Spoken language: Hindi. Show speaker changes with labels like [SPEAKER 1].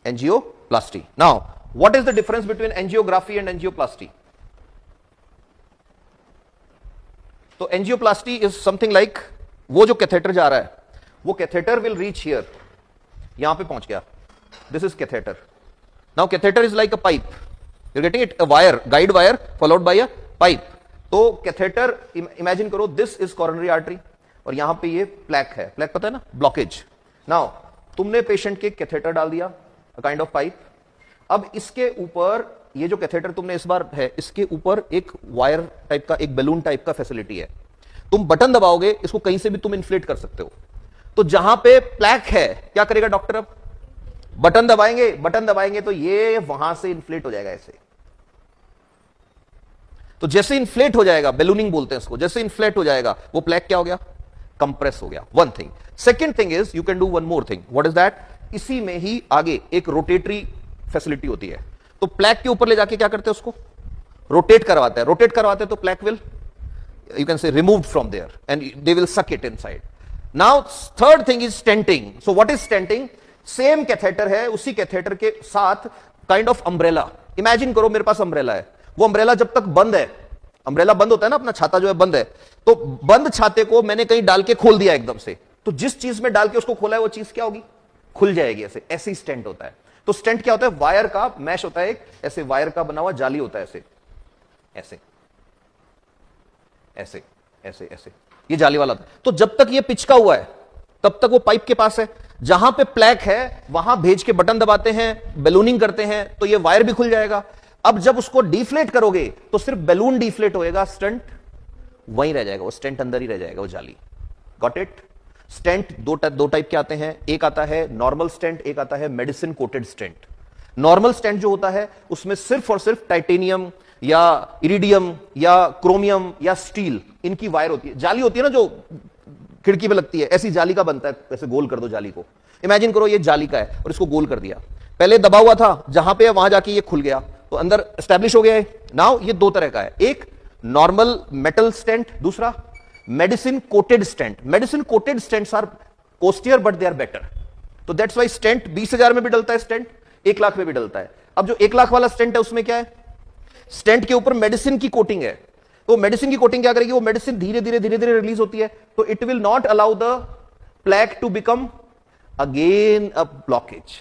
[SPEAKER 1] Angioplasty. Now what is the difference between angiography and angioplasty? तो एंजियोप्लास्टी इज समथिंग लाइक, वो जो कैथेटर जा रहा है, वो कैथेटर विल रीच हियर, यहां पे पहुंच गया. This is catheter. Now catheter is like a pipe, you getting it, a wire, guide wire followed by a pipe. तो कैथेटर, इमेजिन करो दिस इज कॉरोनरी आर्टरी और यहां पे ये प्लैक है, प्लैक पता है ना, ब्लॉकेज. नाउ तुमने पेशेंट के कैथेटर डाल दिया, अ काइंड ऑफ पाइप. अब इसके ऊपर, ये जो कैथेटर तुमने इस बार है, इसके ऊपर एक वायर टाइप का, एक बैलून टाइप का फैसिलिटी है. तुम बटन दबाओगे, इसको कहीं से भी तुम इन्फ्लेट कर सकते हो. तो जहां पे प्लैक है, क्या करेगा डॉक्टर? अब बटन दबाएंगे, बटन दबाएंगे तो ये वहां से इन्फ्लेट हो जाएगा ऐसे. तो जैसे इन्फ्लेट हो जाएगा, बैलूनिंग बोलते हैं इसको, जैसे इन्फ्लेट हो जाएगा वो प्लैक क्या हो गया? कंप्रेस हो गया. One thing. Second thing is you can do one more thing. What is that? इसी में ही आगे एक रोटेटरी फैसिलिटी होती है. तो प्लैक के ऊपर ले जाके क्या करते हैं? उसको रोटेट करवाते हैं. रोटेट करवाते हैं तो plaque will, you can say, removed from there and they will suck it inside. Now third thing is stenting. So what is stenting? Same catheter है, उसी catheter के साथ kind of umbrella. Imagine करो मेरे पास umbrella है, वो umbrella जब तक बंद है, umbrella बंद होता है ना, अपना छाता जो है बंद है, तो बंद छाते को मैंने कहीं डाल के खोल दिया एकदम से, तो जिस चीज में डाल के उसको खोला है वो चीज क्या होगी? खुल जाएगी. ऐसे ऐसे ही स्टेंट होता है. तो स्टेंट क्या होता है? वायर का मैश होता है, एक ऐसे वायर का बना हुआ जाली होता है, ऐसे ऐसे ऐसे ऐसे ऐसे, ये जाली वाला था. तो जब तक ये पिचका हुआ है तब तक वो पाइप के पास है. जहां पे प्लैक है वहां भेज के बटन दबाते हैं, बैलूनिंग करते हैं, तो ये वायर भी खुल जाएगा. अब जब उसको डिफ्लेट करोगे तो सिर्फ बैलून डिफ्लेट होएगा, स्टेंट वहीं रह जाएगा, वो स्टेंट अंदर ही रह जाएगा, वो जाली. Got it? स्टेंट दो टाइप के आते हैं. एक आता है नॉर्मल स्टेंट, एक आता है medicine coated stent. Normal stent जो होता है उसमें सिर्फ और सिर्फ टाइटेनियम या इरिडियम या क्रोमियम या स्टील, इनकी वायर होती है. जाली होती है ना जो खिड़की पे लगती है, ऐसी जाली का बनता है. ऐसे गोल कर दो जाली को, इमेजिन करो ये जाली का है और इसको गोल कर दिया. पहले दबा हुआ था, जहां पे वहां जाके ये खुल गया, तो अंदर एस्टैब्लिश हो गया है. नाउ ये दो तरह का है, एक नॉर्मल मेटल स्टेंट, दूसरा medicine coated stent. Medicine coated stents are costlier but they are better. तो दैट्स वाई स्टेंट 20,000 में भी डलता है, स्टेंट 1 लाख में भी डलता है. अब जो 1 लाख वाला स्टेंट है उसमें क्या है? स्टेंट के ऊपर मेडिसिन की कोटिंग है. तो मेडिसिन की कोटिंग क्या करेगी? वो मेडिसिन धीरे धीरे रिलीज होती है, तो it will not allow the plaque to become again a blockage.